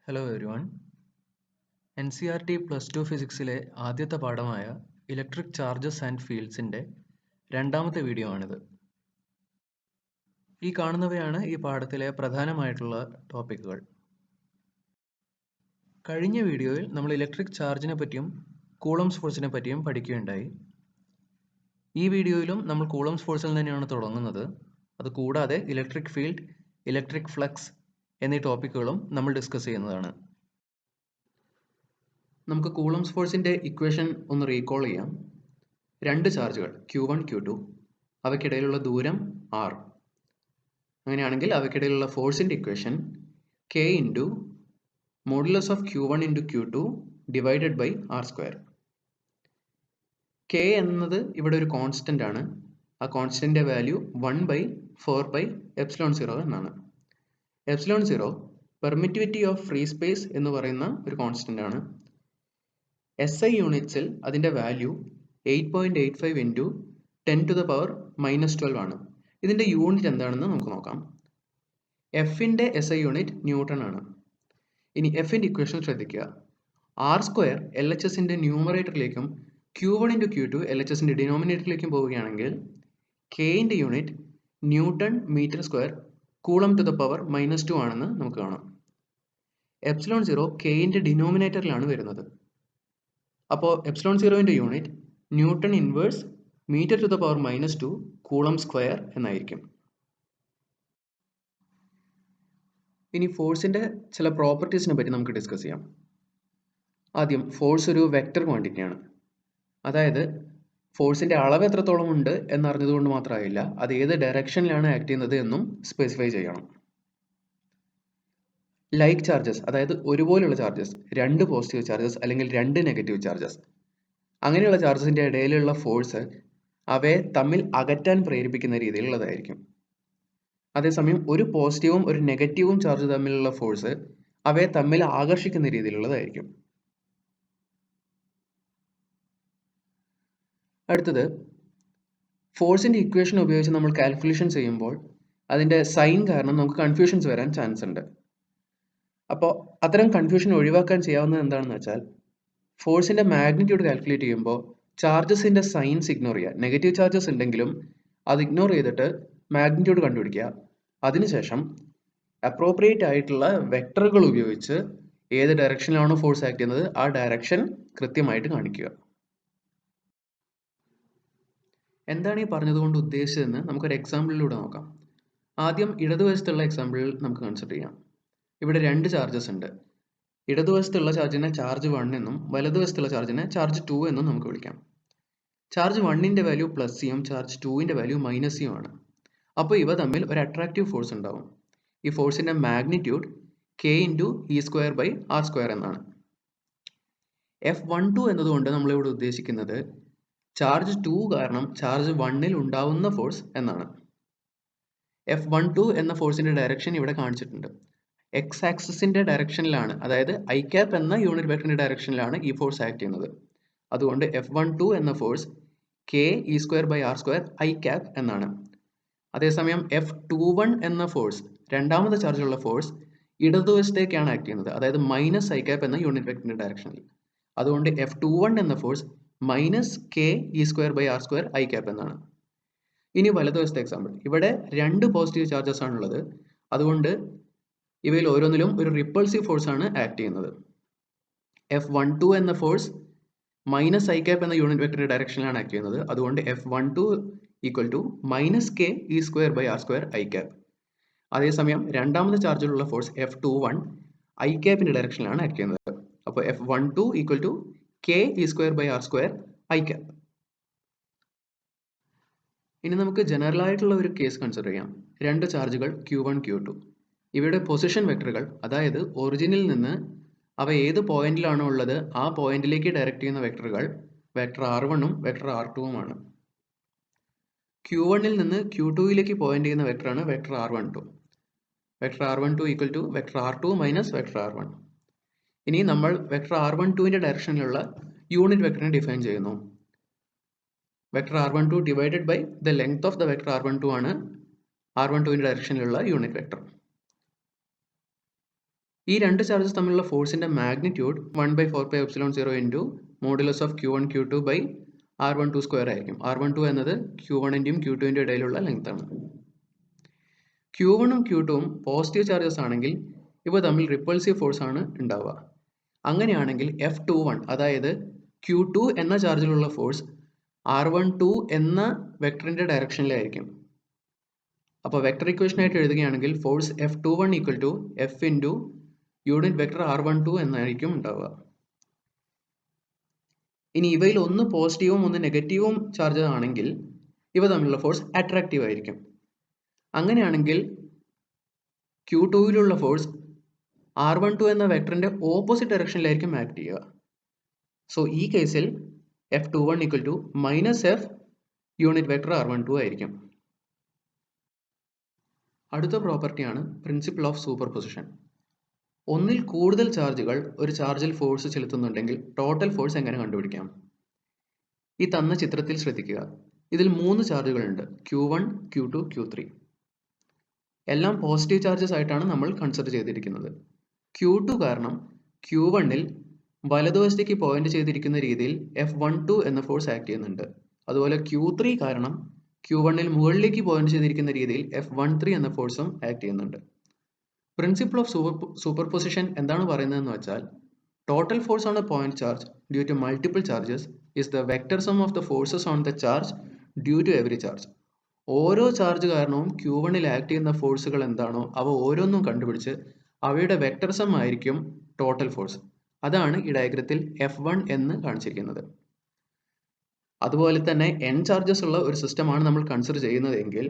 Hello everyone. NCERT +2 ഫിസിക്സിലെ ആദ്യത്തെ പാഠമായ electric charges and ഫീൽഡ്സിൻ്റെ രണ്ടാമത്തെ video ആണിത്. ഈ കാണുന്നവയാണ് ഈ പാഠത്തിലെ പ്രധാനമായിട്ടുള്ള ടോപ്പിക്കുകൾ. കഴിഞ്ഞ വീഡിയോയിൽ നമ്മൾ ഇലക്ട്രിക് ചാർജിനെ പറ്റിയും കൂളംസ് ഫോഴ്സിനെ പറ്റിയും പഠിക്കുകയുണ്ടായി. ഈ വീഡിയോയിലും നമ്മൾ കൂളംസ് ഫോഴ്സിൽ തന്നെയാണ് തുടങ്ങുന്നത്. അതുകൂടാതെ ഇലക്ട്രിക് ഫീൽഡ്, ഇലക്ട്രിക് ഫ്ലക്സ് എന്നീ ടോപ്പിക്കുകളും നമ്മൾ ഡിസ്കസ് ചെയ്യുന്നതാണ്. നമുക്ക് കൂളംസ് ഫോഴ്സിൻ്റെ ഇക്വേഷൻ ഒന്ന് റീകോൾ ചെയ്യാം. രണ്ട് ചാർജുകൾ Q1, Q2, അവയ്ക്കിടയിലുള്ള ദൂരം R. അങ്ങനെയാണെങ്കിൽ അവയ്ക്കിടയിലുള്ള ഫോഴ്സിൻ്റെ equation K into modulus of Q1 into Q2 divided by R². K എന്നത് ഇവിടെ ഒരു കോൺസ്റ്റൻ്റ് ആണ്. ആ കോൺസ്റ്റൻ്റെ വാല്യൂ 1/4πε0 എന്നാണ്. ε0 പെർമിറ്റിവിറ്റി ഓഫ് ഫ്രീ സ്പേസ് എന്ന് പറയുന്ന ഒരു കോൺസ്റ്റൻ്റ് ആണ്. SI യൂണിറ്റ്സിൽ അതിൻ്റെ വാല്യൂ 8.85 ഇൻറ്റു 10⁻⁻12 ആണ്. ഇതിൻ്റെ യൂണിറ്റ് എന്താണെന്ന് നമുക്ക് നോക്കാം. എഫിൻ്റെ SI യൂണിറ്റ് ന്യൂട്ടൺ ആണ്. ഇനി എഫിൻ്റെ ഇക്വേഷൻ ശ്രദ്ധിക്കുക. R² LHSൻ്റെ ന്യൂമറേറ്ററിലേക്കും Q1 ഇൻറ്റു Q2 LHSൻ്റെ ഡിനോമിനേറ്ററിലേക്കും പോവുകയാണെങ്കിൽ Kൻ്റെ unit newton metre square coulomb to the power -2 ആണെന്ന് നമുക്ക് കാണാം. ε0 Kൻ്റെ ഡിനോമിനേറ്ററിലാണ് വരുന്നത്. അപ്പോൾ ε0ൻ്റെ unit newton inverse metre to the power -2 coulomb square എന്നായിരിക്കും. ഇനി ഫോഴ്സിൻ്റെ ചില പ്രോപ്പർട്ടീസിനെ പറ്റി നമുക്ക് ഡിസ്കസ് ചെയ്യാം. ആദ്യം ഫോഴ്സ് ഒരു വെക്റ്റർ ക്വാണ്ടിറ്റിയാണ്. അതായത് ഫോഴ്സിൻ്റെ അളവ് എത്രത്തോളം ഉണ്ട് എന്നറിഞ്ഞതുകൊണ്ട് മാത്രമായില്ല, അത് ഏത് ഡയറക്ഷനിലാണ് ആക്ട് ചെയ്യുന്നത് എന്നും സ്പെസിഫൈ ചെയ്യണം. ലൈക്ക് ചാർജസ്, അതായത് ഒരുപോലുള്ള ചാർജസ്, രണ്ട് പോസിറ്റീവ് ചാർജസ് അല്ലെങ്കിൽ രണ്ട് നെഗറ്റീവ് ചാർജസ്, അങ്ങനെയുള്ള ചാർജസിൻ്റെ ഇടയിലുള്ള ഫോഴ്സ് അവയെ തമ്മിൽ അകറ്റാൻ പ്രേരിപ്പിക്കുന്ന രീതിയിലുള്ളതായിരിക്കും. അതേസമയം ഒരു പോസിറ്റീവും ഒരു നെഗറ്റീവും ചാർജ് തമ്മിലുള്ള ഫോഴ്സ് അവയെ തമ്മിൽ ആകർഷിക്കുന്ന രീതിയിലുള്ളതായിരിക്കും. അടുത്തത്, ഫോഴ്സിൻ്റെ ഇക്വേഷൻ ഉപയോഗിച്ച് നമ്മൾ കാൽക്കുലേഷൻ ചെയ്യുമ്പോൾ അതിൻ്റെ സൈൻ കാരണം നമുക്ക് കൺഫ്യൂഷൻസ് വരാൻ ചാൻസ് ഉണ്ട്. അപ്പോൾ അത്തരം കൺഫ്യൂഷൻ ഒഴിവാക്കാൻ ചെയ്യാവുന്നത് എന്താണെന്ന് വെച്ചാൽ, ഫോഴ്സിൻ്റെ മാഗ്നിറ്റ്യൂഡ് കാൽക്കുലേറ്റ് ചെയ്യുമ്പോൾ ചാർജസിൻ്റെ സൈൻസ് ഇഗ്നോർ ചെയ്യുക. നെഗറ്റീവ് ചാർജസ് ഉണ്ടെങ്കിലും അത് ഇഗ്നോർ ചെയ്തിട്ട് മാഗ്നിറ്റ്യൂഡ് കണ്ടുപിടിക്കുക. അതിനുശേഷം അപ്രോപ്രിയേറ്റ് ആയിട്ടുള്ള വെക്ടറുകൾ ഉപയോഗിച്ച് ഏത് ഡയറക്ഷനിലാണോ ഫോഴ്സ് ആക്ട് ചെയ്യുന്നത് ആ ഡയറക്ഷൻ കൃത്യമായിട്ട് കാണിക്കുക. എന്താണ് ഈ പറഞ്ഞതുകൊണ്ട് ഉദ്ദേശിച്ചതെന്ന് നമുക്കൊരു എക്സാമ്പിളിലൂടെ നോക്കാം. ആദ്യം ഇടതുവശത്തുള്ള എക്സാമ്പിളിൽ നമുക്ക് കൺസിഡർ ചെയ്യാം. ഇവിടെ രണ്ട് ചാർജസ് ഉണ്ട്. ഇടതുവശത്തുള്ള ചാർജിനെ ചാർജ് 1 എന്നും വലതുവശത്തുള്ള ചാർജിനെ ചാർജ് 2 എന്നും നമുക്ക് വിളിക്കാം. ചാർജ് 1ൻ്റെ വാല്യൂ +ഉം ചാർജ് 2ൻ്റെ വാല്യൂ -ഉം ആണ്. അപ്പോൾ ഇവ തമ്മിൽ ഒരു അട്രാക്റ്റീവ് ഫോഴ്സ് ഉണ്ടാവും. ഈ ഫോഴ്സിൻ്റെ മാഗ്നിറ്റ്യൂഡ് K ഇൻറ്റു E²/R² എന്നാണ്. F12 എന്നതുകൊണ്ട് നമ്മളിവിടെ ഉദ്ദേശിക്കുന്നത് ചാർജ് 2 കാരണം ചാർജ് 1ൽ ഉണ്ടാവുന്ന ഫോഴ്സ് എന്നാണ്. F12 എന്ന ഫോഴ്സിൻ്റെ ഡയറക്ഷൻ ഇവിടെ കാണിച്ചിട്ടുണ്ട്. X ആക്സിസിൻ്റെ ഡയറക്ഷനിലാണ്, അതായത് I ക്യാപ് എന്ന യൂണിറ്റ് വെക്ടറിൻ്റെ ഡയറക്ഷനിലാണ് ഈ ഫോഴ്സ് ആക്ട് ചെയ്യുന്നത്. അതുകൊണ്ട് F12 എന്ന force K E²/R² I cap എന്നാണ്. അതേസമയം F21 എന്ന ഫോഴ്സ്, രണ്ടാമത്തെ ചാർജുള്ള ഫോഴ്സ്, ഇടതുവശത്തേക്കാണ് ആക്ട് ചെയ്യുന്നത്, അതായത് -I ക്യാപ് എന്ന യൂണിറ്റ് വെക്ടറിൻ്റെ ഡയറക്ഷനിൽ. അതുകൊണ്ട് F21 എന്ന force -K E²/R² I cap എന്നാണ്. ഇനി വലതുവശത്തെ എക്സാമ്പിൾ. ഇവിടെ രണ്ട് പോസിറ്റീവ് ചാർജസ് ആണുള്ളത്. അതുകൊണ്ട് ഇവയിൽ ഓരോന്നിലും ഒരു റിപ്പൾസീവ് ഫോഴ്സ് ആണ് ആക്ട് ചെയ്യുന്നത്. F12 എന്ന ഫോഴ്സ് -I ക്യാപ് എന്ന യൂണിറ്റ് വെക്ടറിന്റെ ഡയറക്ഷനിലാണ് ആക്ട് ചെയ്യുന്നത്. അതുകൊണ്ട് F12 = -K E²/R² I cap. അതേസമയം രണ്ടാമത്തെ ചാർജിലുള്ള ഫോഴ്സ് F21 I ക്യാപിന്റെ ഡയറക്ഷനിലാണ് ആക്ട് ചെയ്യുന്നത്. അപ്പോൾ F12 = K E²/R² I cap. ഇനി നമുക്ക് ജനറൽ ആയിട്ടുള്ള ഒരു കേസ് കൺസിഡർ ചെയ്യാം. രണ്ട് ചാർജുകൾ Q1, Q2. ഇവയുടെ പൊസിഷൻ വെക്ടറുകൾ, അതായത് ഒറിജിനിൽ നിന്ന് അവ ഏത് പോയിന്റിലാണോ ഉള്ളത് ആ പോയിന്റിലേക്ക് ഡയറക്റ്റ് ചെയ്യുന്ന വെക്ടറുകൾ വെക്ടർ R1ഉം വെക്ടർ R2ഉം ആണ്. Q1ൽ നിന്ന് Q2യിലേക്ക് പോയിന്റ് ചെയ്യുന്ന വെക്ടറാണ് vector R12. Vector R12 = vector R2 - vector R1. ഇനി നമ്മൾ വെക്ടർ R12ൻ്റെ ഡയറക്ഷനിലുള്ള യൂണിറ്റ് വെക്ടറിനെ ഡിഫൈൻ ചെയ്യുന്നു. Vector R12 divided by the length of the vector R12 ആണ് R12ൻ്റെ ഡയറക്ഷനിലുള്ള യൂണിറ്റ് വെക്ടർ. ഈ രണ്ട് ചാർജസ് തമ്മിലുള്ള ഫോഴ്സിന്റെ magnitude 1/4πε0 into modulus of Q1 Q2 by R12 square ആയിരിക്കും. R12 എന്നത് Q1ൻ്റെയും Q2ൻ്റെയും ഇടയിലുള്ള ലെങ്ത് ആണ്. Q1ഉം Q2ഉം പോസിറ്റീവ് ചാർജസ് ആണെങ്കിൽ ഇവ തമ്മിൽ റിപ്പൾസീവ് ഫോഴ്സ് ആണ് ഉണ്ടാവുക. അങ്ങനെയാണെങ്കിൽ F21 അതായത് Q2 എന്ന ചാർജിലുള്ള ഫോഴ്സ് R12 എന്ന വെക്ടറിന്റെ ഡയറക്ഷനിലായിരിക്കും. അപ്പോൾ വെക്ടർ ഇക്വേഷൻ ആയിട്ട് എഴുതുകയാണെങ്കിൽ force F21 equal to F into unit vector R12 എന്നായിരിക്കും ഉണ്ടാവുക. ഇനി ഇവയിൽ ഒന്ന് പോസിറ്റീവും ഒന്ന് നെഗറ്റീവും ചാർജ് ആണെങ്കിൽ ഇവ തമ്മിലുള്ള ഫോഴ്സ് അട്രാക്റ്റീവ് ആയിരിക്കും. അങ്ങനെയാണെങ്കിൽ Q2വിലുള്ള ഫോഴ്സ് R12 എന്ന വെക്ടറിന്റെ ഓപ്പോസിറ്റ് ഡയറക്ഷനിലായിരിക്കും ആക്ട് ചെയ്യുക. സോ ഈ കേസിൽ F21 equal to minus F unit vector R12 ആയിരിക്കും. അടുത്ത പ്രോപ്പർട്ടിയാണ് പ്രിൻസിപ്പിൾ ഓഫ് സൂപ്പർ പൊസിഷൻ. ഒന്നിൽ കൂടുതൽ ചാർജുകൾ ഒരു ചാർജിൽ ഫോഴ്സ് ചെലുത്തുന്നുണ്ടെങ്കിൽ ടോട്ടൽ ഫോഴ്സ് എങ്ങനെ കണ്ടുപിടിക്കാം? ഈ തന്ന ചിത്രത്തിൽ ശ്രദ്ധിക്കുക. ഇതിൽ 3 ചാർജുകളുണ്ട്, Q1, Q2, Q3. എല്ലാം പോസിറ്റീവ് ചാർജസ് ആയിട്ടാണ് നമ്മൾ കൺസിഡർ ചെയ്തിരിക്കുന്നത്. Q2 കാരണം Q1ൽ വലതുവശത്തേക്ക് പോയിന്റ് ചെയ്തിരിക്കുന്ന രീതിയിൽ F12 എന്ന ഫോഴ്സ് ആക്ട് ചെയ്യുന്നുണ്ട്. അതുപോലെ Q3 കാരണം Q1ൽ മുകളിലേക്ക് പോയിന്റ് ചെയ്തിരിക്കുന്ന രീതിയിൽ F13 എന്ന ഫോഴ്സും ആക്ട് ചെയ്യുന്നുണ്ട്. പ്രിൻസിപ്പിൾ ഓഫ് സൂപ്പർ പൊസിഷൻ എന്താണ് പറയുന്നതെന്ന് വെച്ചാൽ total force on a point charge due to multiple charges is the vector sum of the forces on the charge due to every charge. ഓരോ charge കാരണവും Q1ൽ act ചെയ്യുന്ന ഫോഴ്സുകൾ എന്താണോ അവ ഓരോന്നും കണ്ടുപിടിച്ച് അവയുടെ വെക്ടർ സം ആയിരിക്കും ടോട്ടൽ ഫോഴ്സ്. അതാണ് ഈ ഡയഗ്രത്തിൽ F1 എന്ന് കാണിച്ചിരിക്കുന്നത്. അതുപോലെ തന്നെ n ചാർജസ് ഉള്ള ഒരു സിസ്റ്റമാണ് നമ്മൾ കൺസിഡർ ചെയ്യുന്നതെങ്കിൽ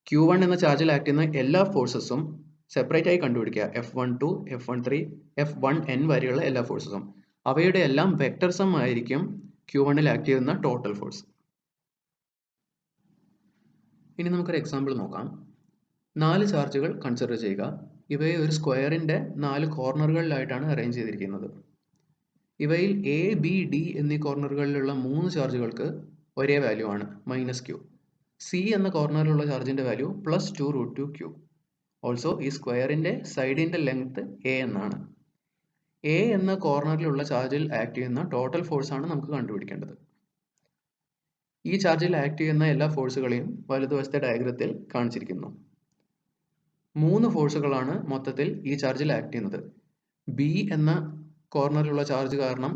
Q1 എന്ന ചാർജിൽ ആക്ട് ചെയ്യുന്ന എല്ലാ ഫോഴ്സസും സെപ്പറേറ്റ് ആയി കണ്ടുപിടിക്കുക. F12, F13, F1n വരെയുള്ള എല്ലാ ഫോഴ്സസും അവയുടെ എല്ലാം വെക്ടർ സം ആയിരിക്കും Q1ൽ ആക്ട് ചെയ്യുന്ന ടോട്ടൽ ഫോഴ്സ്. ഇനി നമുക്കൊരു എക്സാമ്പിൾ നോക്കാം. 4 ചാർജുകൾ കൺസിഡർ ചെയ്യുക. ഇവയെ ഒരു സ്ക്വയറിന്റെ 4 കോർണറുകളിലായിട്ടാണ് അറേഞ്ച് ചെയ്തിരിക്കുന്നത്. ഇവയിൽ A, B, D എന്നീ കോർണറുകളിലുള്ള 3 ചാർജുകൾക്ക് ഒരേ വാല്യൂ ആണ് -Q. C എന്ന കോർണറിലുള്ള ചാർജിന്റെ വാല്യൂ +2√2Q. ഓൾസോ ഈ സ്ക്വയറിന്റെ സൈഡിന്റെ ലെങ്ത് A എന്നാണ്. A എന്ന കോർണറിലുള്ള ചാർജിൽ ആക്ട് ചെയ്യുന്ന ടോട്ടൽ ഫോഴ്സ് ആണ് നമുക്ക് കണ്ടുപിടിക്കേണ്ടത്. ഈ ചാർജിൽ ആക്ട് ചെയ്യുന്ന എല്ലാ ഫോഴ്സുകളെയും വലതുവശത്തെ ഡയഗ്രത്തിൽ കാണിച്ചിരിക്കുന്നു. 3 ഫോഴ്സുകളാണ് മൊത്തത്തിൽ ഈ ചാർജിൽ ആക്ട് ചെയ്യുന്നത്. B എന്ന കോർണറിലുള്ള ചാർജ് കാരണം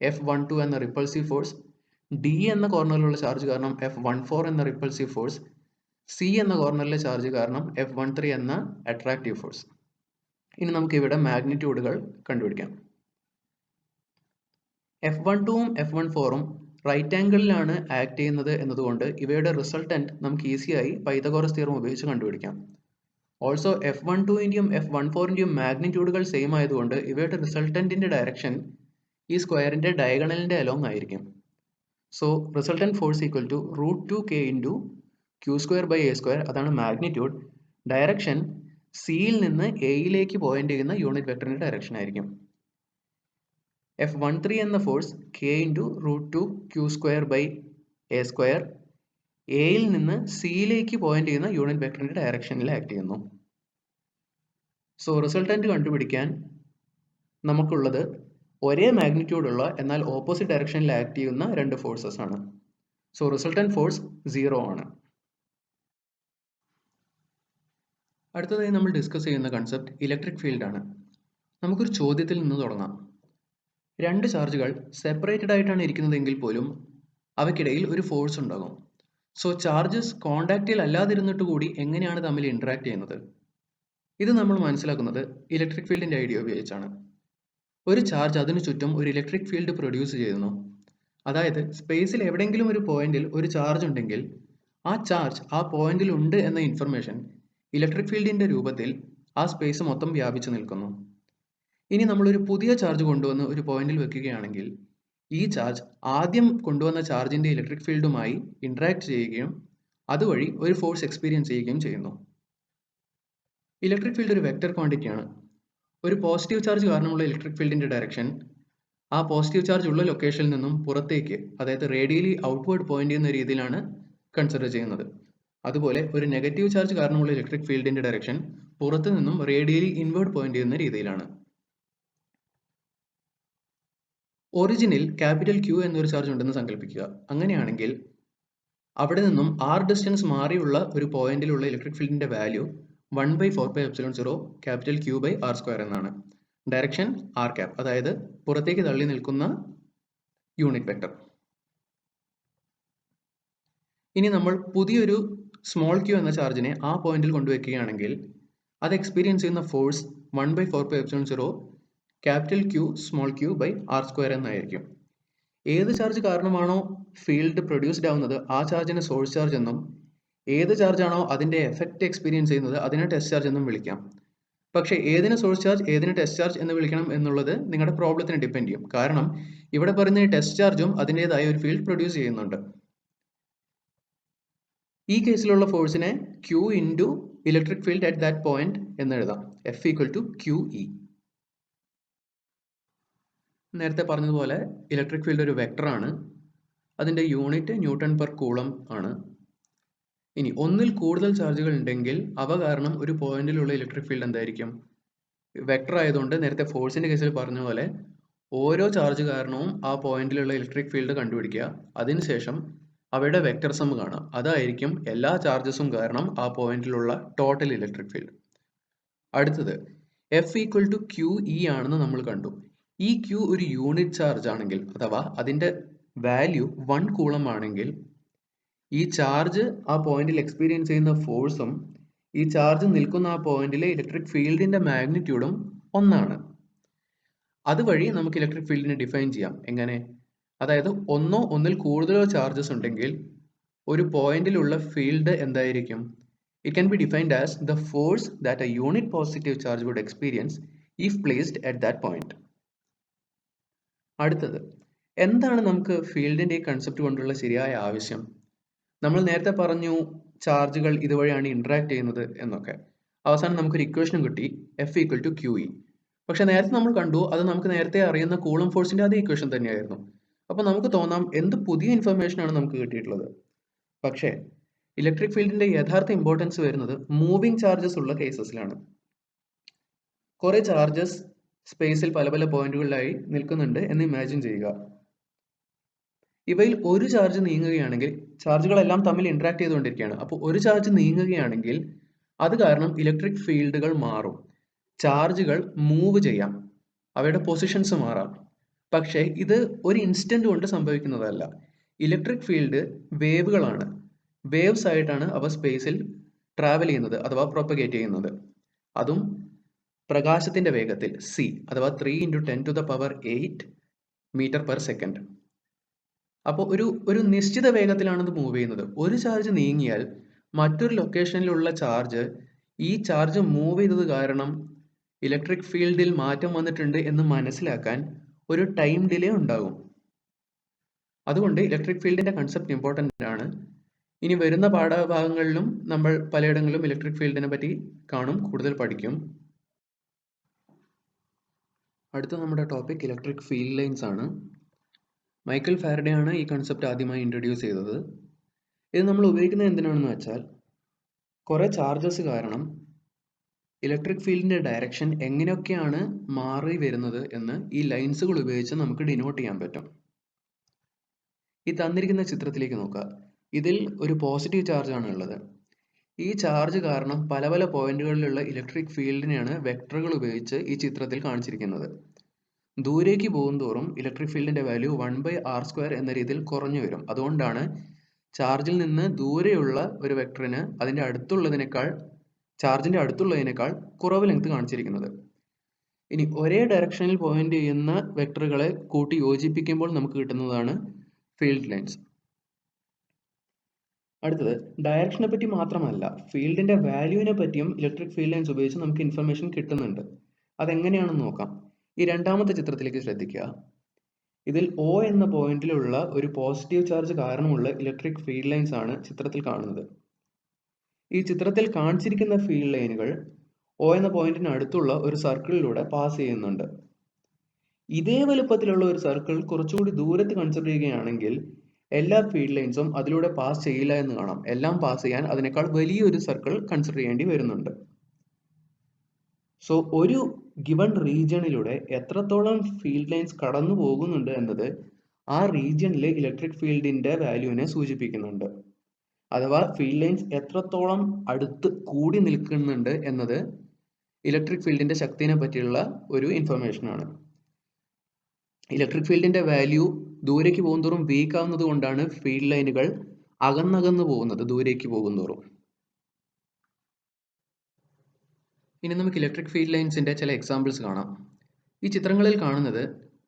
F12 എന്ന റിപ്പൾസീവ് ഫോഴ്സ്, D എന്ന കോർണറിലുള്ള ചാർജ് കാരണം F14 എന്ന റിപ്പൾസീവ് ഫോഴ്സ്, C എന്ന കോർണറിലെ ചാർജ് കാരണം F13 എന്ന അട്രാക്റ്റീവ് ഫോഴ്സ്. ഇനി നമുക്ക് ഇവിടെ മാഗ്നിറ്റ്യൂഡുകൾ കണ്ടുപിടിക്കാം. F12ഉം F14ഉം റൈറ്റ് ആംഗിളിലാണ് ആക്ട് ചെയ്യുന്നത് എന്നതുകൊണ്ട് ഇവയുടെ റിസൾട്ടന്റ് നമുക്ക് ഈസിയായി പൈതഗോറസ് തിയറം ഉപയോഗിച്ച് കണ്ടുപിടിക്കാം. ഓൾസോ F12ന്റെയും F14ന്റെയും മാഗ്നിറ്റ്യൂഡുകൾ സെയിം ആയതുകൊണ്ട് ഇവയുടെ റിസൾട്ടന്റിന്റെ ഡയറക്ഷൻ ഈ സ്ക്വയറിന്റെ ഡയഗണലിന്റെ അലോങ് ആയിരിക്കും. So resultant force equal to √2K into Q²/A², അതാണ് മാഗ്നിറ്റ്യൂഡ്. ഡയറക്ഷൻ സിയിൽ നിന്ന് എയിലേക്ക് പോയിന്റ് ചെയ്യുന്ന യൂണിറ്റ് വെക്ടറിന്റെ ഡയറക്ഷൻ ആയിരിക്കും. F13 എന്ന ഫോഴ്സ് K ഇൻറ്റു √2Q²/A², എയിൽ നിന്ന് സിയിലേക്ക് പോയിന്റ് ചെയ്യുന്ന യൂണിറ്റ് വെക്ടറിന്റെ ഡയറക്ഷനിൽ ആക്ട് ചെയ്യുന്നു. സോ റിസൾട്ടന്റ് കണ്ടുപിടിക്കാൻ നമുക്കുള്ളത് ഒരേ മാഗ്നിറ്റ്യൂഡ് ഉള്ള എന്നാൽ ഓപ്പോസിറ്റ് ഡയറക്ഷനിൽ ആക്ട് ചെയ്യുന്ന 2 ഫോഴ്സസ് ആണ്. സോ റിസൾട്ടന്റ് ഫോഴ്സ് 0 ആണ്. അടുത്തതായി നമ്മൾ ഡിസ്കസ് ചെയ്യുന്ന കൺസെപ്റ്റ് ഇലക്ട്രിക് ഫീൽഡ് ആണ്. നമുക്കൊരു ചോദ്യത്തിൽ നിന്ന് തുടങ്ങാം. 2 ചാർജുകൾ സെപ്പറേറ്റഡ് ആയിട്ടാണ് ഇരിക്കുന്നതെങ്കിൽ പോലും അവയ്ക്കിടയിൽ ഒരു ഫോഴ്സ് ഉണ്ടാകും. സോ ചാർജസ് കോണ്ടാക്റ്റിൽ അല്ലാതിരുന്നിട്ട് കൂടി എങ്ങനെയാണ് തമ്മിൽ ഇന്ററാക്ട് ചെയ്യുന്നത്? ഇത് നമ്മൾ മനസ്സിലാക്കുന്നത് ഇലക്ട്രിക് ഫീൽഡിന്റെ ഐഡിയ ഉപയോഗിച്ചാണ്. ഒരു ചാർജ് അതിനു ചുറ്റും ഒരു ഇലക്ട്രിക് ഫീൽഡ് പ്രൊഡ്യൂസ് ചെയ്യുന്നു. അതായത് സ്പേസിൽ എവിടെയെങ്കിലും ഒരു പോയിന്റിൽ ഒരു ചാർജ് ഉണ്ടെങ്കിൽ ആ ചാർജ് ആ പോയിന്റിൽ ഉണ്ട് എന്ന ഇൻഫർമേഷൻ ഇലക്ട്രിക് ഫീൽഡിന്റെ രൂപത്തിൽ ആ സ്പേസ് മൊത്തം വ്യാപിച്ചു നിൽക്കുന്നു. ഇനി നമ്മളൊരു പുതിയ ചാർജ് കൊണ്ടുവന്ന് ഒരു പോയിന്റിൽ വെക്കുകയാണെങ്കിൽ ഈ ചാർജ് ആദ്യം കൊണ്ടുവന്ന ചാർജിന്റെ ഇലക്ട്രിക് ഫീൽഡുമായി ഇന്ററാക്ട് ചെയ്യുകയും അതുവഴി ഒരു ഫോഴ്സ് എക്സ്പീരിയൻസ് ചെയ്യുകയും ചെയ്യുന്നു. ഇലക്ട്രിക് ഫീൽഡ് ഒരു വെക്റ്റർ ക്വാണ്ടിറ്റിയാണ്. ഒരു പോസിറ്റീവ് ചാർജ് കാരണമുള്ള ഇലക്ട്രിക് ഫീൽഡിന്റെ ഡയറക്ഷൻ ആ പോസിറ്റീവ് ചാർജ് ഉള്ള ലൊക്കേഷനിൽ നിന്നും പുറത്തേക്ക്, അതായത് റേഡിയലി ഔട്ട്വേർഡ് പോയിന്റ് ചെയ്യുന്ന രീതിയിലാണ് കൺസിഡർ ചെയ്യുന്നത്. അതുപോലെ ഒരു നെഗറ്റീവ് ചാർജ് കാരണമുള്ള ഇലക്ട്രിക് ഫീൽഡിന്റെ ഡയറക്ഷൻ പുറത്തു നിന്നും റേഡിയലി ഇൻവേർഡ് പോയിന്റ് ചെയ്യുന്ന രീതിയിലാണ്. ഒറിജിനിൽ ക്യാപിറ്റൽ Q എന്നൊരു ചാർജ് ഉണ്ടെന്ന് സങ്കല്പിക്കുക. അങ്ങനെയാണെങ്കിൽ അവിടെ നിന്നും r ഡിസ്റ്റൻസ് മാറിയുള്ള ഒരു പോയിന്റിലുള്ള ഇലക്ട്രിക് ഫീൽഡിന്റെ വാല്യൂ 1/4πε0 ക്യാപിറ്റൽ Q/r² എന്നാണ്. ഡയറക്ഷൻ r cap, അതായത് പുറത്തേക്ക് തള്ളി നിൽക്കുന്ന യൂണിറ്റ് വെക്ടർ. ഇനി നമ്മൾ പുതിയൊരു സ്മോൾ q എന്ന ചാർജിനെ ആ പോയിന്റിൽ കൊണ്ടുവയ്ക്കുകയാണെങ്കിൽ അത് എക്സ്പീരിയൻസ് ചെയ്യുന്ന force 1/4πε0 capital Q small q/r² എന്നായിരിക്കും. ഏത് ചാർജ് കാരണമാണോ ഫീൽഡ് പ്രൊഡ്യൂസ്ഡ് ആവുന്നത് ആ ചാർജിനെ സോഴ്സ് ചാർജ് എന്നും ഏത് ചാർജാണോ അതിന്റെ എഫക്റ്റ് എക്സ്പീരിയൻസ് ചെയ്യുന്നത് അതിനെ ടെസ്റ്റ് ചാർജ് എന്നും വിളിക്കാം. പക്ഷേ ഏതിനെ സോഴ്സ് ചാർജ് ഏതിനെ ടെസ്റ്റ് ചാർജ് എന്ന് വിളിക്കണം എന്നുള്ളത് നിങ്ങളുടെ പ്രോബ്ലത്തിനെ ഡിപ്പെൻഡ് ചെയ്യും. കാരണം ഇവിടെ പറയുന്ന ഈ ടെസ്റ്റ് ചാർജും അതിൻ്റെതായ ഒരു ഫീൽഡ് പ്രൊഡ്യൂസ് ചെയ്യുന്നുണ്ട്. ഈ കേസിലുള്ള ഫോഴ്സിനെ Q into electric field at that point എന്ന് എഴുതാം. F = QE. നേരത്തെ പറഞ്ഞതുപോലെ ഇലക്ട്രിക് ഫീൽഡ് ഒരു വെക്ടറാണ്. അതിൻ്റെ യൂണിറ്റ് ന്യൂട്ടൺ പെർ കൂളം ആണ്. ഇനി ഒന്നിൽ കൂടുതൽ ചാർജുകൾ ഉണ്ടെങ്കിൽ അവ കാരണം ഒരു പോയിന്റിലുള്ള ഇലക്ട്രിക് ഫീൽഡ് എന്തായിരിക്കും? വെക്ടർ ആയതുകൊണ്ട് നേരത്തെ ഫോഴ്സിന്റെ കേസിൽ പറഞ്ഞ പോലെ ഓരോ ചാർജ് കാരണവും ആ പോയിന്റിലുള്ള ഇലക്ട്രിക് ഫീൽഡ് കണ്ടുപിടിക്കുക. അതിനുശേഷം അവയുടെ വെക്ടർ സം കാണാം. അതായിരിക്കും എല്ലാ ചാർജസും കാരണം ആ പോയിന്റിലുള്ള ടോട്ടൽ ഇലക്ട്രിക് ഫീൽഡ്. അടുത്തത് F = QE ആണെന്ന് നമ്മൾ കണ്ടു. ഈ Q ഒരു യൂണിറ്റ് ചാർജ് ആണെങ്കിൽ അഥവാ അതിന്റെ വാല്യൂ 1 കൂളം ആണെങ്കിൽ ഈ ചാർജ് ആ പോയിന്റിൽ എക്സ്പീരിയൻസ് ചെയ്യുന്ന ഫോഴ്സും ഈ ചാർജ് നിൽക്കുന്ന ആ പോയിന്റിലെ ഇലക്ട്രിക് ഫീൽഡിന്റെ മാഗ്നിറ്റ്യൂഡും ഒന്നാണ്. അതുവഴി നമുക്ക് ഇലക്ട്രിക് ഫീൽഡിനെ ഡിഫൈൻ ചെയ്യാം. എങ്ങനെ? അതായത് ഒന്നോ ഒന്നിൽ കൂടുതലോ ചാർജസ് ഉണ്ടെങ്കിൽ ഒരു പോയിന്റിലുള്ള ഫീൽഡ് എന്തായിരിക്കും? It can be defined as the force that a unit positive charge would experience if placed at that point. അടുത്തത് എന്താണ് നമുക്ക് ഫീൽഡിന്റെ ഈ കൺസെപ്റ്റ് കൊണ്ടുള്ള ശരിയായ ആവശ്യം? നമ്മൾ നേരത്തെ പറഞ്ഞു ചാർജുകൾ ഇതുവഴിയാണ് ഇന്ററാക്ട് ചെയ്യുന്നത് എന്നൊക്കെ. അവസാനം നമുക്കൊരു ഇക്വേഷനും കിട്ടി, F = QE. പക്ഷെ നേരത്തെ നമ്മൾ കണ്ടു അത് നമുക്ക് നേരത്തെ അറിയുന്ന കൂളം ഫോഴ്സിന്റെ അതേ ഇക്വേഷൻ തന്നെയായിരുന്നു. അപ്പോൾ നമുക്ക് തോന്നാം എന്ത് പുതിയ ഇൻഫർമേഷൻ ആണ് നമുക്ക് കിട്ടിയിട്ടുള്ളത്. പക്ഷേ ഇലക്ട്രിക് ഫീൽഡിന്റെ യഥാർത്ഥ ഇമ്പോർട്ടൻസ് വരുന്നത് മൂവിങ് ചാർജസ് ഉള്ള കേസസിലാണ്. കുറെ ചാർജസ് സ്പേസിൽ പല പല പോയിന്റുകളിലായി നിൽക്കുന്നുണ്ട് എന്ന് ഇമാജിൻ ചെയ്യുക. ഇവയിൽ ഒരു ചാർജ് നീങ്ങുകയാണെങ്കിൽ ചാർജുകളെല്ലാം തമ്മിൽ ഇന്ററാക്ട് ചെയ്തുകൊണ്ടിരിക്കുകയാണ്. അപ്പോൾ ഒരു ചാർജ് നീങ്ങുകയാണെങ്കിൽ അത് കാരണം ഇലക്ട്രിക് ഫീൽഡുകൾ മാറും. ചാർജുകൾ മൂവ് ചെയ്യാം, അവയുടെ പൊസിഷൻസ് മാറാം. പക്ഷേ ഇത് ഒരു ഇൻസ്റ്റന്റ് കൊണ്ട് സംഭവിക്കുന്നതല്ല. ഇലക്ട്രിക് ഫീൽഡ് വേവുകളാണ്. വേവ്സ് ആയിട്ടാണ് അവ സ്പേസിൽ ട്രാവൽ ചെയ്യുന്നത് അഥവാ പ്രൊപ്പഗേറ്റ് ചെയ്യുന്നത്. അതും പ്രകാശത്തിന്റെ വേഗത്തിൽ c അഥവാ 3 × 10⁸ മീറ്റർ/സെക്കൻഡ്. അപ്പോൾ ഒരു നിശ്ചിത വേഗത്തിലാണ് ഇത് മൂവ് ചെയ്യുന്നത്. ഒരു ചാർജ് നീങ്ങിയാൽ മറ്റൊരു ലൊക്കേഷനിലുള്ള ചാർജ് ഈ ചാർജ് മൂവ് ചെയ്തത് കാരണം ഇലക്ട്രിക് ഫീൽഡിൽ മാറ്റം വന്നിട്ടുണ്ട് എന്ന് മനസ്സിലാക്കാൻ ഒരു ടൈം ഡിലേ ഉണ്ടാകും. അതുകൊണ്ട് ഇലക്ട്രിക് ഫീൽഡിന്റെ കൺസെപ്റ്റ് ഇമ്പോർട്ടൻ്റ് ആണ്. ഇനി വരുന്ന പാഠഭാഗങ്ങളിലും നമ്മൾ പലയിടങ്ങളിലും ഇലക്ട്രിക് ഫീൽഡിനെ പറ്റി കാണും, കൂടുതൽ പഠിക്കും. അടുത്ത നമ്മുടെ ടോപ്പിക് ഇലക്ട്രിക് ഫീൽഡ് ലൈൻസ് ആണ്. മൈക്കൽ ഫാരഡേ ആണ് ഈ കൺസെപ്റ്റ് ആദ്യമായി ഇൻട്രൊഡ്യൂസ് ചെയ്തത്. ഇത് നമ്മൾ ഉപയോഗിക്കുന്നത് എന്തിനാണെന്ന് വെച്ചാൽ കുറേ ചാർജസ് കാരണം ഇലക്ട്രിക് ഫീൽഡിന്റെ ഡയറക്ഷൻ എങ്ങനെയൊക്കെയാണ് മാറി വരുന്നത് എന്ന് ഈ ലൈൻസുകൾ ഉപയോഗിച്ച് നമുക്ക് ഡിനോട്ട് ചെയ്യാൻ പറ്റും. ഈ തന്നിരിക്കുന്ന ചിത്രത്തിലേക്ക് നോക്കുക. ഇതിൽ ഒരു പോസിറ്റീവ് ചാർജ് ആണ് ഉള്ളത്. ഈ ചാർജ് കാരണം പല പല പോയിന്റുകളിലുള്ള ഇലക്ട്രിക് ഫീൽഡിനെയാണ് വെക്ടറുകൾ ഉപയോഗിച്ച് ഈ ചിത്രത്തിൽ കാണിച്ചിരിക്കുന്നത്. ദൂരേക്ക് പോകുന്തോറും ഇലക്ട്രിക് ഫീൽഡിന്റെ വാല്യൂ 1/r² എന്ന രീതിയിൽ കുറഞ്ഞു വരും. അതുകൊണ്ടാണ് ചാർജിൽ നിന്ന് ദൂരെയുള്ള ഒരു വെക്ടറിന് ചാർജിന്റെ അടുത്തുള്ളതിനേക്കാൾ കുറവ് ലെങ്ത് കാണിച്ചിരിക്കുന്നത്. ഇനി ഒരേ ഡയറക്ഷനിൽ പോയിന്റ് ചെയ്യുന്ന വെക്ടറുകളെ കൂട്ടി യോജിപ്പിക്കുമ്പോൾ നമുക്ക് കിട്ടുന്നതാണ് ഫീൽഡ് ലൈൻസ്. അടുത്തത് ഡയറക്ഷനെ പറ്റി മാത്രമല്ല, ഫീൽഡിന്റെ വാല്യൂവിനെ പറ്റിയും ഇലക്ട്രിക് ഫീൽഡ് ലൈൻസ് ഉപയോഗിച്ച് നമുക്ക് ഇൻഫർമേഷൻ കിട്ടുന്നുണ്ട്. അതെങ്ങനെയാണെന്ന് നോക്കാം. ഈ രണ്ടാമത്തെ ചിത്രത്തിലേക്ക് ശ്രദ്ധിക്കുക. ഇതിൽ O എന്ന പോയിന്റിലുള്ള ഒരു പോസിറ്റീവ് ചാർജ് കാരണമുള്ള ഇലക്ട്രിക് ഫീൽഡ് ലൈൻസ് ആണ് ചിത്രത്തിൽ കാണുന്നത്. ഈ ചിത്രത്തിൽ കാണിച്ചിരിക്കുന്ന ഫീൽഡ് ലൈനുകൾ O എന്ന പോയിന്റിന് അടുത്തുള്ള ഒരു സർക്കിളിലൂടെ പാസ് ചെയ്യുന്നുണ്ട്. ഇതേ വലുപ്പത്തിലുള്ള ഒരു സർക്കിൾ കുറച്ചുകൂടി ദൂരത്ത് കൺസിഡർ ചെയ്യുകയാണെങ്കിൽ എല്ലാ ഫീൽഡ് ലൈൻസും അതിലൂടെ പാസ് ചെയ്യില്ല എന്ന് കാണാം. എല്ലാം പാസ് ചെയ്യാൻ അതിനേക്കാൾ വലിയൊരു സർക്കിൾ കൺസിഡർ ചെയ്യേണ്ടി വരുന്നുണ്ട്. സോ ഒരു ഗിവൺ റീജിയണിലൂടെ എത്രത്തോളം ഫീൽഡ് ലൈൻസ് കടന്നു പോകുന്നുണ്ട് എന്നത് ആ റീജിയണിലെ ഇലക്ട്രിക് ഫീൽഡിന്റെ വാല്യൂവിനെ സൂചിപ്പിക്കുന്നുണ്ട്. അഥവാ ഫീൽഡ് ലൈൻസ് എത്രത്തോളം അടുത്ത് കൂടി നിൽക്കുന്നുണ്ട് എന്നത് ഇലക്ട്രിക് ഫീൽഡിന്റെ ശക്തിനെ പറ്റിയുള്ള ഒരു ഇൻഫർമേഷൻ ആണ്. ഇലക്ട്രിക് ഫീൽഡിന്റെ വാല്യൂ ദൂരേക്ക് പോകുന്തോറും വീക്ക് ആവുന്നത് കൊണ്ടാണ് ഫീൽഡ് ലൈനുകൾ അകന്നകന്നു പോകുന്നത് ദൂരേക്ക് പോകുന്തോറും. ഇനി നമുക്ക് ഇലക്ട്രിക് ഫീൽഡ് ലൈൻസിന്റെ ചില എക്സാമ്പിൾസ് കാണാം. ഈ ചിത്രങ്ങളിൽ കാണുന്നത്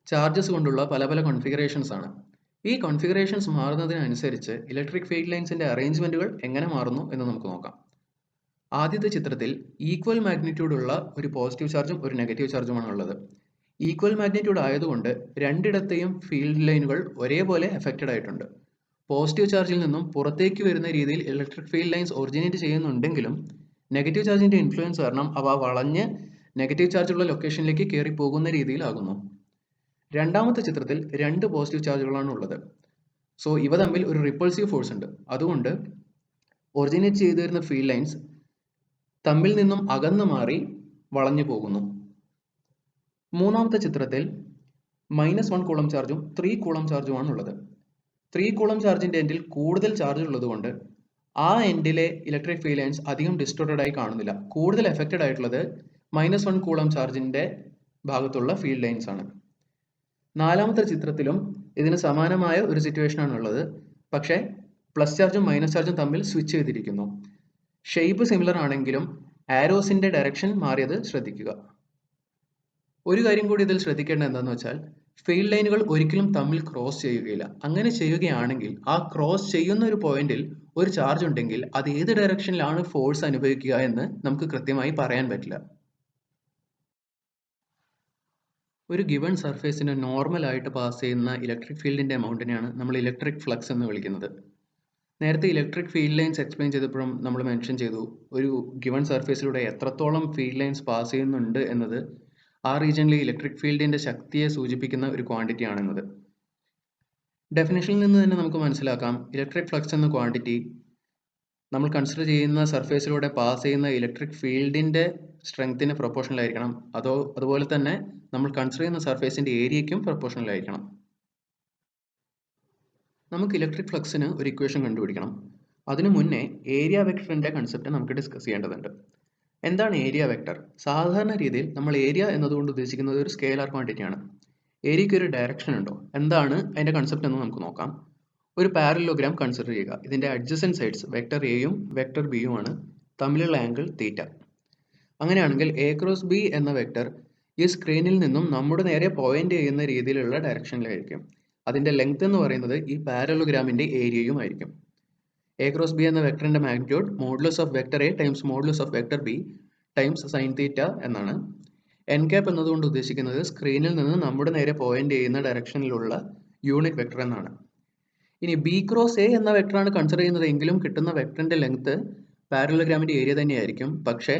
ചാർജസ് കൊണ്ടുള്ള പല പല കോൺഫിഗറേഷൻസ് ആണ്. ഈ കോൺഫിഗറേഷൻസ് മാറുന്നതിനനുസരിച്ച് ഇലക്ട്രിക് ഫീൽഡ് ലൈൻസിന്റെ അറേഞ്ച്മെന്റുകൾ എങ്ങനെ മാറുന്നു എന്ന് നമുക്ക് നോക്കാം. ആദ്യത്തെ ചിത്രത്തിൽ ഈക്വൽ മാഗ്നിറ്റ്യൂഡ് ഉള്ള ഒരു പോസിറ്റീവ് ചാർജും ഒരു നെഗറ്റീവ് ചാർജുമാണ് ഉള്ളത്. ഈക്വൽ മാഗ്നിറ്റ്യൂഡ് ആയതുകൊണ്ട് രണ്ടിടത്തെയും ഫീൽഡ് ലൈനുകൾ ഒരേപോലെ എഫക്റ്റഡ് ആയിട്ടുണ്ട്. പോസിറ്റീവ് ചാർജിൽ നിന്നും പുറത്തേക്ക് വരുന്ന രീതിയിൽ ഇലക്ട്രിക് ഫീൽഡ് ലൈൻസ് ഒറിജിനേറ്റ് ചെയ്യുന്നുണ്ടെങ്കിലും നെഗറ്റീവ് ചാർജിന്റെ ഇൻഫ്ലുവൻസ് കാരണം അവ വളഞ്ഞ് നെഗറ്റീവ് ചാർജുള്ള ലൊക്കേഷനിലേക്ക് കയറി പോകുന്ന രീതിയിലാകുന്നു. രണ്ടാമത്തെ ചിത്രത്തിൽ രണ്ട് പോസിറ്റീവ് ചാർജുകളാണ് ഉള്ളത്. സോ ഇവ തമ്മിൽ ഒരു റിപ്പൾസീവ് ഫോഴ്സ് ഉണ്ട്. അതുകൊണ്ട് ഒറിജിനേറ്റ് ചെയ്തു വരുന്ന ഫീൽഡ് ലൈൻസ് തമ്മിൽ നിന്നും അകന്നു മാറി വളഞ്ഞു പോകുന്നു. മൂന്നാമത്തെ ചിത്രത്തിൽ -1 കൂളം ചാർജും 3 കൂളം ചാർജുമാണ് ഉള്ളത്. 3 കൂളം ചാർജിന്റെ എൻഡിൽ കൂടുതൽ ചാർജ് ഉള്ളതുകൊണ്ട് ആ എൻഡിലെ ഇലക്ട്രിക് ഫീൽഡ് ലൈൻസ് അധികം ഡിസ്റ്റോർട്ടഡ് ആയി കാണുന്നില്ല. കൂടുതൽ എഫക്റ്റഡ് ആയിട്ടുള്ളത് -1 കൂളം ചാർജിന്റെ ഭാഗത്തുള്ള ഫീൽഡ് ലൈൻസ് ആണ്. നാലാമത്തെ ചിത്രത്തിലും ഇതിന് സമാനമായ ഒരു സിറ്റുവേഷൻ ആണ് ഉള്ളത്. പക്ഷേ പ്ലസ് ചാർജും മൈനസ് ചാർജും തമ്മിൽ സ്വിച്ച് ചെയ്തിരിക്കുന്നു. ഷേപ്പ് സിമിലർ ആണെങ്കിലും ആരോസിന്റെ ഡയറക്ഷൻ മാറിയത് ശ്രദ്ധിക്കുക. ഒരു കാര്യം കൂടി ഇതിൽ ശ്രദ്ധിക്കേണ്ടത് എന്താണെന്ന് വെച്ചാൽ ഫീൽഡ് ലൈനുകൾ ഒരിക്കലും തമ്മിൽ ക്രോസ് ചെയ്യുകയില്ല. അങ്ങനെ ചെയ്യുകയാണെങ്കിൽ ആ ക്രോസ് ചെയ്യുന്ന ഒരു പോയിന്റിൽ ഒരു ചാർജ് ഉണ്ടെങ്കിൽ അത് ഏത് ഡയറക്ഷനിലാണ് ഫോഴ്സ് അനുഭവിക്കുക എന്ന് നമുക്ക് കൃത്യമായി പറയാൻ പറ്റില്ല. ഒരു ഗിവൺ സർഫേസിന് നോർമൽ ആയിട്ട് പാസ് ചെയ്യുന്ന ഇലക്ട്രിക് ഫീൽഡിന്റെ എമൗണ്ടിനെയാണ് നമ്മൾ ഇലക്ട്രിക് ഫ്ലക്സ് എന്ന് വിളിക്കുന്നത്. നേരത്തെ ഇലക്ട്രിക് ഫീൽഡ് ലൈൻസ് എക്സ്പ്ലെയിൻ ചെയ്തപ്പോഴും നമ്മൾ മെൻഷൻ ചെയ്തു ഒരു ഗിവൺ സർഫേസിലൂടെ എത്രത്തോളം ഫീൽഡ് ലൈൻസ് പാസ് ചെയ്യുന്നുണ്ട് എന്നത് ആ റീജിയനിലെ ഇലക്ട്രിക് ഫീൽഡിന്റെ ശക്തിയെ സൂചിപ്പിക്കുന്ന ഒരു ക്വാണ്ടിറ്റി ആണെന്നത്. ഡെഫിനിഷനിൽ നിന്ന് തന്നെ നമുക്ക് മനസ്സിലാക്കാം ഇലക്ട്രിക് ഫ്ലക്സ് എന്ന ക്വാണ്ടിറ്റി നമ്മൾ കൺസിഡർ ചെയ്യുന്ന സർഫേസിലൂടെ പാസ് ചെയ്യുന്ന ഇലക്ട്രിക് ഫീൽഡിന്റെ സ്ട്രെങ്ത്തിന് പ്രൊപ്പോർഷണൽ ആയിരിക്കണം. അതുപോലെ തന്നെ നമ്മൾ കൺസിഡർ ചെയ്യുന്ന സർഫേസിന്റെ ഏരിയയ്ക്കും പ്രൊപ്പോർഷണൽ ആയിരിക്കണം. നമുക്ക് ഇലക്ട്രിക് ഫ്ലക്സിന് ഒരു ഇക്വേഷൻ കണ്ടുപിടിക്കണം. അതിനു മുന്നേ ഏരിയ വെക്ടറിന്റെ കൺസെപ്റ്റ് നമുക്ക് ഡിസ്കസ് ചെയ്യേണ്ടതുണ്ട്. എന്താണ് ഏരിയ വെക്ടർ? സാധാരണ രീതിയിൽ നമ്മൾ ഏരിയ എന്നതുകൊണ്ട് ഉദ്ദേശിക്കുന്നത് ഒരു സ്കെയിലർ ക്വാണ്ടിറ്റി ആണ്. ഏരിയയ്ക്ക് ഒരു ഡയറക്ഷൻ ഉണ്ടോ? എന്താണ് അതിന്റെ കൺസെപ്റ്റ് എന്ന് നമുക്ക് നോക്കാം. ഒരു പാരലോഗ്രാം കൺസിഡർ ചെയ്യുക. ഇതിന്റെ അഡ്ജസൻറ്റ് സൈഡ്സ് വെക്ടർ എയും വെക്ടർ ബിയും ആണ്. തമ്മിലുള്ള ആംഗിൾ തീറ്റ. അങ്ങനെയാണെങ്കിൽ എ ക്രോസ് ബി എന്ന വെക്ടർ ഈ സ്ക്രീനിൽ നിന്നും നമ്മുടെ നേരെ പോയിന്റ് ചെയ്യുന്ന രീതിയിലുള്ള ഡയറക്ഷനിലായിരിക്കും. അതിന്റെ ലെങ്ത് എന്ന് പറയുന്നത് ഈ പാരലോഗ്രാമിന്റെ ഏരിയയും ആയിരിക്കും. എ ക്രോസ് ബി എന്ന വെക്ടറിന്റെ magnitude modulus of vector A times modulus of vector B times sine theta എന്നാണ്. എൻ ക്യാപ്പ് എന്നതുകൊണ്ട് ഉദ്ദേശിക്കുന്നത് സ്ക്രീനിൽ നിന്ന് നമ്മുടെ നേരെ പോയിന്റ് ചെയ്യുന്ന ഡയറക്ഷനിലുള്ള യൂണിറ്റ് വെക്ടർ എന്നാണ്. ഇനി ബി ക്രോസ് എ എന്ന വെക്ടറാണ് കൺസിഡർ ചെയ്യുന്നത് എങ്കിലും കിട്ടുന്ന വെക്ടറിന്റെ ലെങ്ത് പാരലോഗ്രാമിന്റെ ഏരിയ തന്നെയായിരിക്കും. പക്ഷേ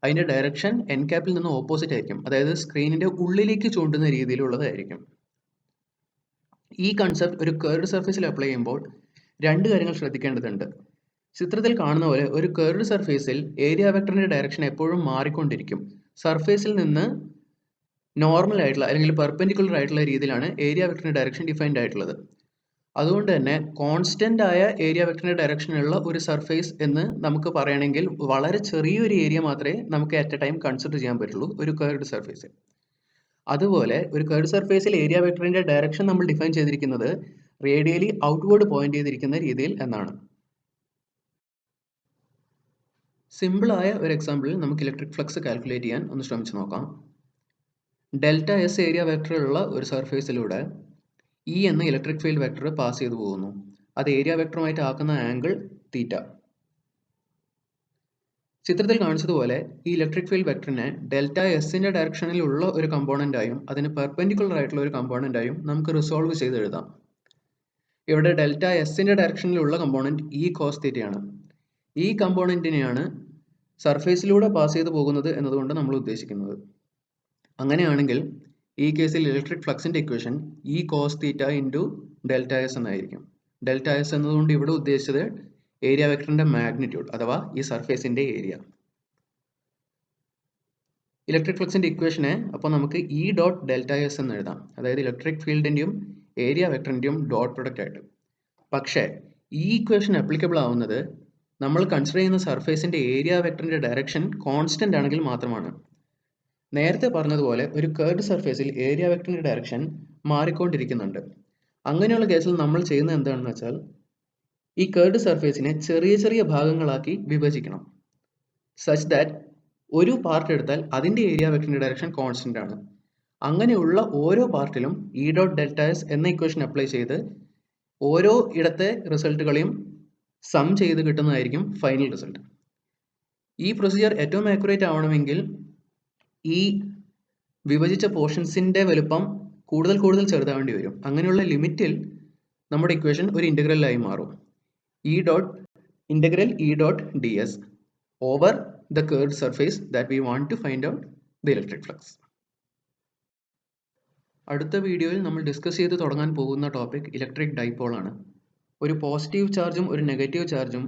അതിന്റെ ഡയറക്ഷൻ എൻ ക്യാപ്പിൽ നിന്ന് ഓപ്പോസിറ്റ് ആയിരിക്കും. അതായത് സ്ക്രീനിന്റെ ഉള്ളിലേക്ക് ചൂണ്ടുന്ന രീതിയിലുള്ളതായിരിക്കും. ഈ കൺസെപ്റ്റ് ഒരു കർവ്ഡ് സർഫേസിൽ അപ്ലൈ ചെയ്യുമ്പോൾ രണ്ട് കാര്യങ്ങൾ ശ്രദ്ധിക്കേണ്ടതുണ്ട്. ചിത്രത്തിൽ കാണുന്ന പോലെ ഒരു കർവ്ഡ് സർഫേസിൽ ഏരിയ വെക്ടറിന്റെ ഡയറക്ഷൻ എപ്പോഴും മാറിക്കൊണ്ടിരിക്കും. സർഫേസിൽ നിന്ന് നോർമൽ ആയിട്ടുള്ള അല്ലെങ്കിൽ പെർപെൻഡിക്കുലർ ആയിട്ടുള്ള രീതിയിലാണ് ഏരിയ വെക്ടറിന്റെ ഡയറക്ഷൻ ഡിഫൈൻഡ് ആയിട്ടുള്ളത്. അതുകൊണ്ട് തന്നെ കോൺസ്റ്റന്റ് ആയ ഏരിയ വെക്ടറിന്റെ ഡയറക്ഷനുള്ള ഒരു സർഫേസ് എന്ന് നമുക്ക് പറയണമെങ്കിൽ വളരെ ചെറിയൊരു ഏരിയ മാത്രമേ നമുക്ക് അറ്റ് എ ടൈം കൺസിഡർ ചെയ്യാൻ പറ്റുള്ളൂ ഒരു കർവ്ഡ് സർഫേസിൽ. അതുപോലെ ഒരു കർവ്ഡ് സർഫേസിൽ ഏരിയ വെക്ടറിന്റെ ഡയറക്ഷൻ നമ്മൾ ഡിഫൈൻ ചെയ്തിരിക്കുന്നത് റേഡിയലി ഔട്ട്വേർഡ് പോയിന്റ് ചെയ്തിരിക്കുന്ന രീതിയിൽ എന്നാണ്. സിമ്പിൾ ആയ ഒരു എക്സാമ്പിളിൽ നമുക്ക് ഇലക്ട്രിക് ഫ്ലക്സ് കാൽക്കുലേറ്റ് ചെയ്യാൻ ഒന്ന് ശ്രമിച്ചു നോക്കാം. ഡെൽറ്റ എസ് ഏരിയ വെക്ടറുള്ള ഒരു സർഫേസിലൂടെ ഇ എന്ന ഇലക്ട്രിക് ഫീൽഡ് വെക്ടർ പാസ് ചെയ്തു പോകുന്നു. അത് ഏരിയ വെക്ടറുമായിട്ട് ആക്കുന്ന ആംഗിൾ തീറ്റ. ചിത്രത്തിൽ കാണിച്ചതുപോലെ ഈ ഇലക്ട്രിക് ഫീൽഡ് വെക്ടറിനെ ഡെൽറ്റ എസിന്റെ ഡയറക്ഷനിലുള്ള ഒരു കമ്പോണന്റ് ആയും അതിന് പെർപെൻഡിക്കുലർ ആയിട്ടുള്ള ഒരു കമ്പോണന്റ് ആയും നമുക്ക് റിസോൾവ് ചെയ്ത് എഴുതാം. ഇവിടെ ഡെൽറ്റ എസിന്റെ ഡയറക്ഷനിലുള്ള കമ്പോണന്റ് ഇ കോസ് തീറ്റയാണ്. ഈ കമ്പോണന്റിനെയാണ് സർഫേസിലൂടെ പാസ് ചെയ്തു പോകുന്നത് എന്നതുകൊണ്ട് നമ്മൾ ഉദ്ദേശിക്കുന്നത്. അങ്ങനെയാണെങ്കിൽ ഈ കേസിൽ ഇലക്ട്രിക് ഫ്ലക്സിന്റെ equation E cos theta into delta S എന്നായിരിക്കും. ഡെൽറ്റ എസ് എന്നതുകൊണ്ട് ഇവിടെ ഉദ്ദേശിച്ചത് ഏരിയ വെക്ടറിന്റെ മാഗ്നിറ്റ്യൂഡ് അഥവാ ഈ സർഫേസിന്റെ ഏരിയ. ഇലക്ട്രിക് ഫ്ലക്സിന്റെ ഇക്വേഷനെ അപ്പോൾ നമുക്ക് ഇ ഡോട്ട് ഡെൽറ്റ എസ് എന്ന് എഴുതാം, അതായത് ഇലക്ട്രിക് ഫീൽഡിന്റെയും ഏരിയ വെക്ടറിന്റെയും ഡോട്ട് പ്രൊഡക്റ്റ് ആയിട്ട്. പക്ഷേ ഈ ഇക്വേഷൻ അപ്ലിക്കബിൾ ആവുന്നത് നമ്മൾ കൺസിഡർ ചെയ്യുന്ന സർഫേസിന്റെ ഏരിയ വെക്ടറിന്റെ ഡയറക്ഷൻ കോൺസ്റ്റന്റ് ആണെങ്കിൽ മാത്രമാണ്. നേരത്തെ പറഞ്ഞതുപോലെ ഒരു കർവ്ഡ് സർഫേസിൽ ഏരിയ വെക്ടറിന്റെ ഡയറക്ഷൻ മാറിക്കൊണ്ടിരിക്കുന്നുണ്ട്. അങ്ങനെയുള്ള കേസിൽ നമ്മൾ ചെയ്യുന്നത് എന്താണെന്ന് വെച്ചാൽ ഈ കർവ്ഡ് സർഫേസിനെ ചെറിയ ചെറിയ ഭാഗങ്ങളാക്കി വിഭജിക്കണം, സച്ച് ദാറ്റ് ഒരു പാർട്ട് എടുത്താൽ അതിന്റെ ഏരിയ വെക്ടറിന്റെ ഡയറക്ഷൻ കോൺസ്റ്റന്റ് ആണ്. അങ്ങനെയുള്ള ഓരോ പാർട്ടിലും ഇ ഡോട്ട് ഡെൽറ്റ എസ് എന്ന ഇക്വേഷൻ അപ്ലൈ ചെയ്ത് ഓരോ ഇടത്തെ റിസൾട്ടുകളെയും സം ചെയ്ത് കിട്ടുന്നതായിരിക്കും ഫൈനൽ റിസൾട്ട്. ഈ പ്രൊസീജിയർ ഏറ്റവും ആക്യുറേറ്റ് ആവണമെങ്കിൽ ഈ വിഭജിച്ച പോർഷൻസിന്റെ വലുപ്പം കൂടുതൽ കൂടുതൽ ചെറുതാവേണ്ടി വരും. അങ്ങനെയുള്ള ലിമിറ്റിൽ നമ്മുടെ ഇക്വേഷൻ ഒരു ഇന്റഗ്രലായി മാറും. E dot integral E dot D S over the curved surface that we want to find out the electric flux. അടുത്ത വീഡിയോയിൽ നമ്മൾ ഡിസ്കസ് ചെയ്ത് തുടങ്ങാൻ പോകുന്ന ടോപ്പിക് ഇലക്ട്രിക് ഡൈപോൾ ആണ്. ഒരു പോസിറ്റീവ് ചാർജും ഒരു നെഗറ്റീവ് ചാർജും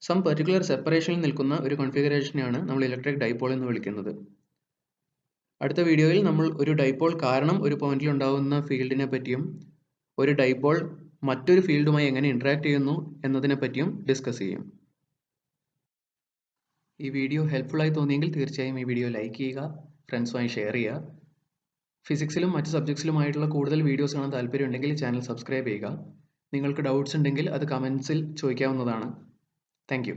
സം പെർട്ടിക്കുലർ സെപ്പറേഷനിൽ നിൽക്കുന്ന ഒരു കോൺഫിഗറേഷനെയാണ് നമ്മൾ ഇലക്ട്രിക് ഡൈപോൾ എന്ന് വിളിക്കുന്നത്. അടുത്ത വീഡിയോയിൽ നമ്മൾ ഒരു ഡൈപോൾ കാരണം ഒരു പോയിന്റിൽ ഉണ്ടാകുന്ന ഫീൽഡിനെ പറ്റിയും ഒരു ഡൈപോൾ മറ്റൊരു ഫീൽഡുമായി എങ്ങനെ ഇന്ററാക്ട് ചെയ്യുന്നു എന്നതിനെ പറ്റിയും ഡിസ്കസ് ചെയ്യും. ഈ വീഡിയോ ഹെൽപ്ഫുൾ ആയി തോന്നിയെങ്കിൽ തീർച്ചയായും ഈ വീഡിയോ ലൈക്ക് ചെയ്യുക, ഫ്രണ്ട്സുമായി ഷെയർ ചെയ്യുക. ഫിസിക്സിലും മറ്റ് സബ്ജക്ട്സിലുമായിട്ടുള്ള കൂടുതൽ വീഡിയോസ് കാണാൻ താല്പര്യമുണ്ടെങ്കിൽ ചാനൽ സബ്സ്ക്രൈബ് ചെയ്യുക. നിങ്ങൾക്ക് ഡൗട്ട്സ് ഉണ്ടെങ്കിൽ അത് കമൻസിൽ ചോദിക്കാവുന്നതാണ്. Thank U.